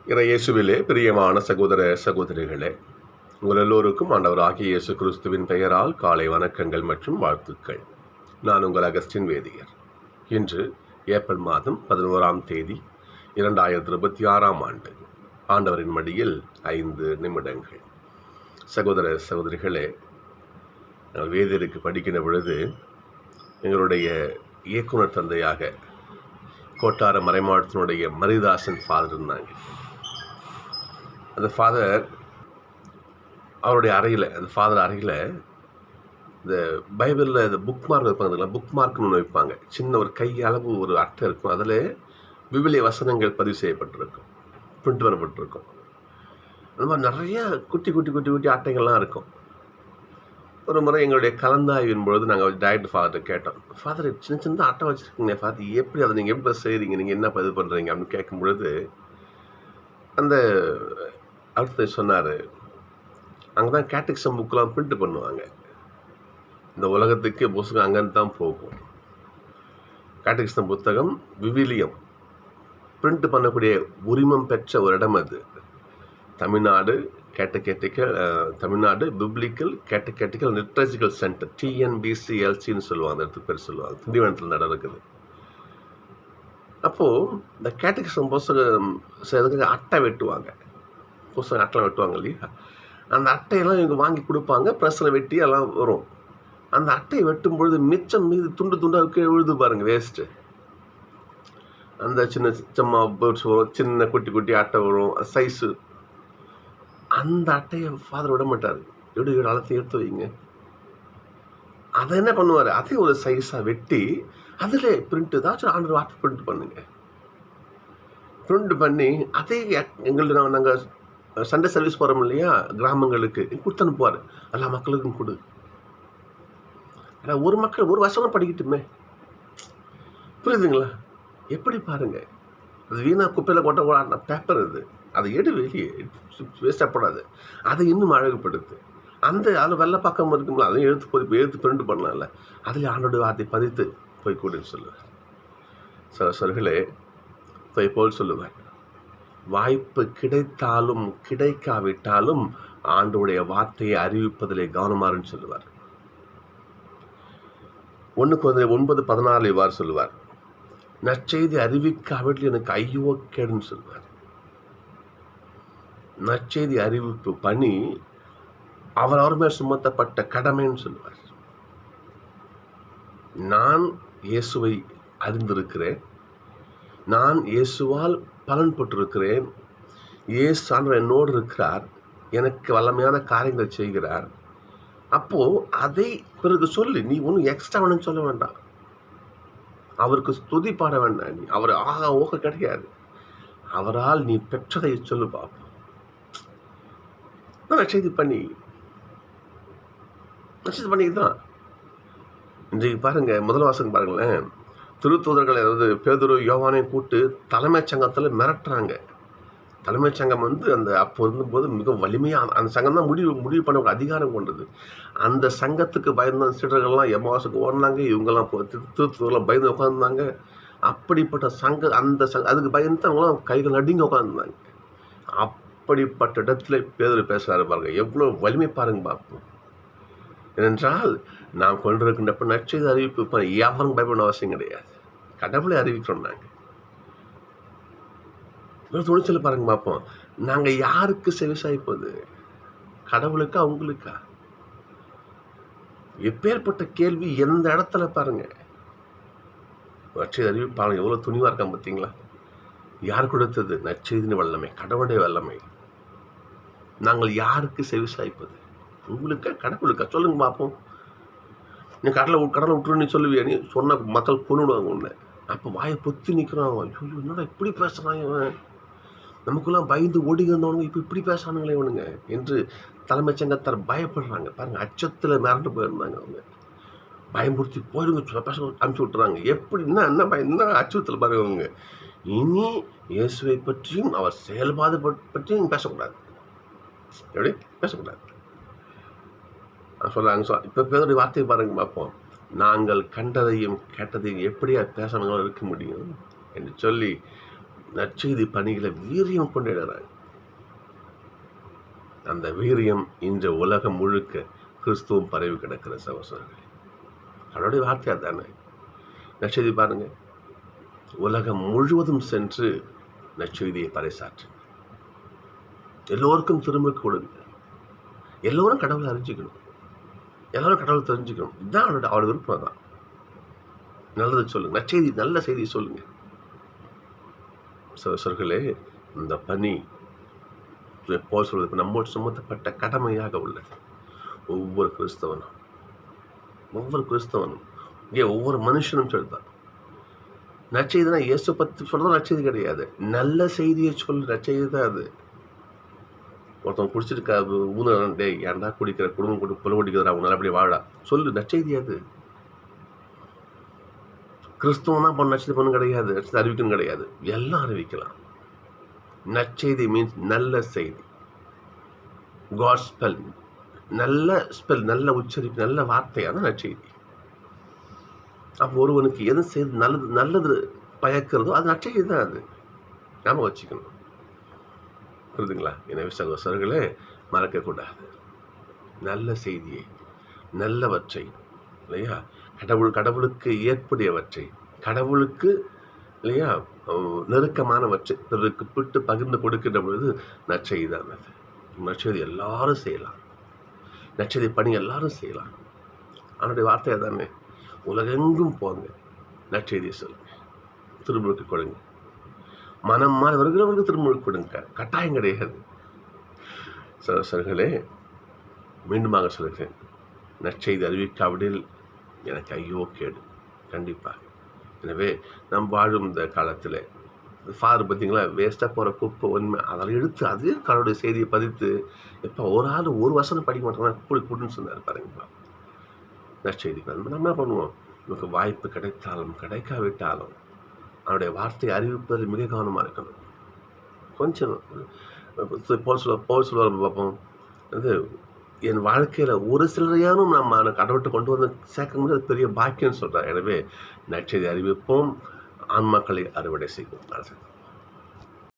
இயேசுவிலே பிரியமான சகோதர சகோதரிகளே, உங்கள் எல்லோருக்கும் ஆண்டவராகிய இயேசு கிறிஸ்துவின் பெயரால் காலை வணக்கங்கள் மற்றும் வாழ்த்துக்கள். நான் உங்கள் அகஸ்டின் வேதியர். இன்று ஏப்ரல் மாதம் 11ஆம் தேதி 2026ஆம் ஆண்டு. ஆண்டவரின் மடியில் 5 நிமிடங்கள். சகோதர சகோதரிகளே, நாங்கள் வேதியருக்கு படிக்கின்ற பொழுது எங்களுடைய இயக்குனர் தந்தையாக கோட்டார மறைமாவட்டத்தினுடைய மரிதாசன் ஃபாதர் இருந்தாங்க. அந்த ஃபாதர் அவருடைய அறையில் இந்த பைபிளில் இந்த புக் மார்க் வைப்பாங்க. புக் மார்க்னு ஒன்று வைப்பாங்க. சின்ன ஒரு கை அளவு ஒரு அட்டை இருக்கும். அதில் விவிலிய வசனங்கள் பதிவு செய்யப்பட்டிருக்கும், பிரிண்ட் வரப்பட்டிருக்கும். அந்த மாதிரி நிறைய குட்டி குட்டி குட்டி குட்டி அட்டைகள்லாம் இருக்கும். ஒரு முறை எங்களுடைய கலந்தாய்வின் பொழுது நாங்கள் டைரக்டர் ஃபாதர்கிட்ட கேட்டோம், ஃபாதர் சின்ன சின்ன அட்டை வச்சுருக்கீங்க ஃபாதர், எப்படி அதை நீங்கள் எப்படி செய்கிறீங்க, நீங்கள் என்ன பதிவு பண்ணுறீங்க அப்படின்னு கேட்கும் பொழுது அந்த அடுத்து சொன்னார், அங்கே தான் கேட்டகிசம் புக்கெலாம் பிரிண்ட் பண்ணுவாங்க. இந்த உலகத்துக்கு புத்தகம் அங்கேருந்து தான் போகும். கேட்டகிசம் புத்தகம் விவிலியம் பிரிண்ட் பண்ணக்கூடிய உரிமம் பெற்ற ஒரு இடம் அது. Tamil Nadu Tamil Nadu biblical catechetical literature centre, TNBCLCன்னு சொல்லுவாங்க. அந்த இடத்துக்கு பேர் சொல்லுவாங்க. திண்டிவனத்தில் நட இருக்குது. அப்போது இந்த கேட்டகிசம் புத்தகம் செய்யறதுக்கு அட்டை வெட்டுவாங்க. புத்தகம் அட்டை வெட்டுவாங்க இல்லையா? அந்த அட்டையெல்லாம் இவங்க வாங்கி கொடுப்பாங்க. ப்ரெஸ்ஸில் வெட்டி எல்லாம் வரும். அந்த அட்டையை வெட்டும் பொழுது மிச்சம் மீது துண்டு துண்டாக கீழே விழுது பாருங்கள், வேஸ்ட்டு. அந்த சின்ன சும்மா பேர்ட்ஸ் வரும், சின்ன குட்டி குட்டி அட்டை வரும், சைஸு. அந்த அட்டையை ஃபாதர் விட மாட்டார். எப்படி அளத்தை எடுத்து வைங்க. அதை என்ன பண்ணுவார், அதே ஒரு சைஸாக வெட்டி அதில் பிரிண்ட் ஏதாச்சும் ஆண்டர் வாட்டர் பிரிண்ட் பண்ணுங்க. பிரிண்ட் பண்ணி அதே எங்கள்ட்ட நாங்கள் சண்டே சர்வீஸ் போகிறோம் இல்லையா, கிராமங்களுக்கு கொடுத்து அனுப்புவார். எல்லா மக்களுக்கும் கொடு. ஆனால் ஒரு மக்கள் ஒரு வருஷம் படிக்கட்டுமே, புரியுதுங்களா? எப்படி பாருங்க, அது வீணா குப்பையில் கொட்ட பேப்பர் அது, அதை வெளியே வேஸ்டப்படாது. அதை இன்னும் அழகுப்படுத்து. அதில் வெள்ளை பக்கம் இருக்குங்களா, அதையும் எழுத்து பிரிண்ட் பண்ணலாம்ல. அதில் ஆண்டோட வார்த்தை பதித்து போய் கூடுன்னு சொல்லுவார். சொல்களே போல் சொல்லுவார், வாய்ப்பு கிடைத்தாலும் கிடைக்காவிட்டாலும் ஆண்டோடைய வார்த்தையை அறிவிப்பதிலே கவனமாறுன்னு சொல்லுவார். 1 Corinthians 9:16 இவ்வாறு சொல்லுவார், நற்செய்தி அறிவிக்காவிட்டு எனக்கு ஐயோ கேடுன்னு சொல்லுவார். நற்செய்தி அறிவிப்பு பணி அவர் மேல் சுமத்தப்பட்ட கடமைன்னு சொல்லுவார். நான் இயேசுவை அறிந்திருக்கிறேன், நான் இயேசுவால் பலன் பெற்றிருக்கிறேன், இயேசு ஆண்டவர் என்னோடு இருக்கிறார், எனக்கு வல்லமையான காரியங்கள் செய்கிறார். அப்போது அதை பிறகு சொல்லு. நீ ஒன்றும் எக்ஸ்ட்ரா வேணும்னு சொல்ல வேண்டாம். அவருக்கு ஸ்துதி பாட வேண்டாம். நீ அவர் ஓக கிடையாது. அவரால் நீ பெற்றதை சொல்லு பார்ப்போம். நற்செய்தி பண்ணி தான் இன்றைக்கு பாருங்க, முதல் வாசகம் பாருங்களேன். திருத்தூதர்கள் அதாவது பேதுரு யோவானையும் கூட்டு தலைமைச் சங்கத்தில் மிரட்டுறாங்க. தலைமைச் சங்கம் அந்த அப்போ இருந்தபோது மிக வலிமையாக அந்த சங்கம் தான் முடிவு பண்ண அதிகாரம் கொண்டது. அந்த சங்கத்துக்கு பயந்த சீடர்கள்லாம் எம்மாவாசுக்கு ஓடினாங்க. இவங்கெல்லாம் திருத்தூதர்லாம் பயந்து உட்காந்துருந்தாங்க. அப்படிப்பட்ட அதுக்கு பயந்து அவங்களாம் கைகள் நடுங்க உட்காந்துருந்தாங்க. அப்படிப்பட்ட இடத்துல பேதுரு பேசுகிறாரு பாருங்க, எவ்வளோ வலிமை பாருங்க பார்ப்போம். ஏனென்றால் நாம் கொண்டிருக்கின்றப்ப நற்செய்தி அறிவிப்பு எவரும் பயப்பட அவசியம் கிடையாது. கடவுளை அறிவிக்கிறோம். நாங்கள் துணிச்சல் பாருங்க பார்ப்போம். நாங்கள் யாருக்கு செவிசாய்ப்பது, கடவுளுக்கா அவங்களுக்கா? எப்பேற்பட்ட கேள்வி எந்த இடத்துல பாருங்க. நற்செய்தி அறிவிப்பாளர் எவ்வளோ துணிவாக இருக்கான் பார்த்தீங்களா? யார் கொடுத்தது? நற்செய்தின் வல்லமை, கடவுளுடைய வல்லமை. நாங்கள் யாருக்கு செவிசாய்ப்பது? உங்களுக்கா கடவுளுக்கா? சொல்லுங்க பார்ப்போம். நீ கடலை விட்டுரு நீ சொல்லுவியா? நீ சொன்ன மக்கள் கொண்டுடுவாங்க உன்னை. அப்போ வாயை பொத்தி நிற்கிறான். ஐயோ என்னடா இப்படி பேசுகிறான் இவன், நமக்குலாம் பயந்து ஓடி இருந்தவனுங்க இப்போ இப்படி பேசுகிறானுங்களே இவனுங்க என்று தலைமைச் சங்கத்தார் பயப்படுறாங்க பாருங்க. அச்சத்தில் மிரண்டு போயிருந்தாங்க. அவங்க பயம்படுத்தி போயிடுங்க பேச அனுப்பிச்சி விட்டுறாங்க. எப்படின்னா என்ன அச்சத்தில் பாருங்க. அவங்க இனி இயேசுவை பற்றியும் அவர் செயல்பாடு பற்றியும் பேசக்கூடாது. எப்படி பேசக்கூடாது சொல்கிறாங்க. இப்போ பேருடைய வார்த்தையை பாருங்க பார்ப்போம். நாங்கள் கண்டதையும் கேட்டதையும் எப்படியா பேசணுங்களும் இருக்க முடியும் என்று சொல்லி நற்செய்தி பணிகளை வீரியம் கொண்டிடுறாங்க. அந்த வீரியம் இன்று உலகம் முழுக்க கிறிஸ்துவும் பரவி கிடக்கிற சகோதரர்களே. அவருடைய வார்த்தை தானே. நற்செய்தி பாருங்க, உலகம் முழுவதும் சென்று நற்செய்தியை பறைசாற்று, எல்லோருக்கும் திரும்ப கொடுங்க, எல்லோரும் கடவுளை அறிஞ்சிக்கணும், எல்லாரும் கடவுளை தெரிஞ்சுக்கணும். இதுதான் அவரோட விருப்பம் தான். நல்லது சொல்லுங்க, நற்செய்தி நல்ல செய்தி சொல்லுங்க. சகோதரர்களே, இந்த பணி போல் சொல்வதற்கு நம்மோடு சுமத்தப்பட்ட கடமையாக உள்ளது. ஒவ்வொரு கிறிஸ்தவனும் இங்கே ஒவ்வொரு மனுஷனும் சொல்றான். நற்செய்தினா இயேசு பற்றி சொல்றது நற்செய்தி கிடையாது, நல்ல செய்தியை சொல்லு நற்செய்தி தான் அது. ஒருத்தவங்க குடிச்சிருக்கா ஊனே ஏன்டா குடிக்கிற, குடும்பம் கொண்டு புல குடிக்கிறா, அவங்க நல்லபடி வாழா சொல்லு, நற்செய்தி அது. கிறிஸ்துவம் தான் நற்செய்தி பண்ணு கிடையாது, நற்செய்தி அறிவிக்கணும் கிடையாது, எல்லாம் அறிவிக்கலாம். நற்செய்தி மீன்ஸ் நல்ல செய்தி, காஸ்பெல், நல்ல ஸ்பெல், நல்ல உச்சரிப்பு, நல்ல வார்த்தையான நற்செய்தி. அப்போ ஒருவனுக்கு எது செய்து நல்லது பயக்கிறதோ அது நற்செய்தி தான். அது நாம வச்சுக்கணும், புரியுதுங்களா? எனவே சகோதரர்களே, மறக்கக்கூடாது நல்ல செய்தியை, நல்லவற்றை, இல்லையா, கடவுளுக்கு ஏற்புடையவற்றை, கடவுளுக்கு இல்லையா நெருக்கமானவற்றை பிறருக்கு பிட்டு பகிர்ந்து கொடுக்கின்ற பொழுது நற்செய்தி தான் அது. நற்செய்தி எல்லாரும் செய்யலாம், நற்செய்தி பணி எல்லாரும் செய்யலாம். அவனுடைய வார்த்தையை தானே, உலகெங்கும் போங்க, நற்செய்தியை சொல்லுங்க, திருமுழுக்கு கொடுங்க, மனம் மாறி வருகிறவர்களுக்கு திருமுழுக்கு கொடுங்க, கட்டாயம் கிடையாது. சகோதரர்களே, மீண்டுமாக சொல்கிறேன், நற்செய்தி அறிவிக்காவிடில் எனக்கு ஐயோ கேடு கண்டிப்பாக. எனவே நம் வாழும் இந்த காலத்தில் ஃபார் பார்த்தீங்களா, வேஸ்ட்டாக போகிற குப்பை உண்மை அதெல்லாம் எடுத்து அதே கடவுளுடைய செய்தியை பதித்து, இப்போ ஒரு ஆள் ஒரு வசனம் படிக்க மாட்டோம்னா கூடுன்னு சொன்னார் பாருங்கப்பா. நற்செய்தி நம்ம என்ன பண்ணுவோம், நமக்கு வாய்ப்பு கிடைத்தாலும் கிடைக்காவிட்டாலும் அவனுடைய வார்த்தையை அறிவிப்பதில் மிக கவனமாக இருக்கணும். கொஞ்சம் போல் சொல்லுவார் பார்ப்போம், அது என் வாழ்க்கையில் ஒரு சிலரையானும் நம்ம கடவுள்கிட்ட கொண்டு வந்து சேர்க்க முடியாது, பெரிய பாக்கியம்னு சொல்கிறார். எனவே நற்செய்தி அறிவிப்போம், ஆன்மாக்களை அறுவடை செய்வோம்.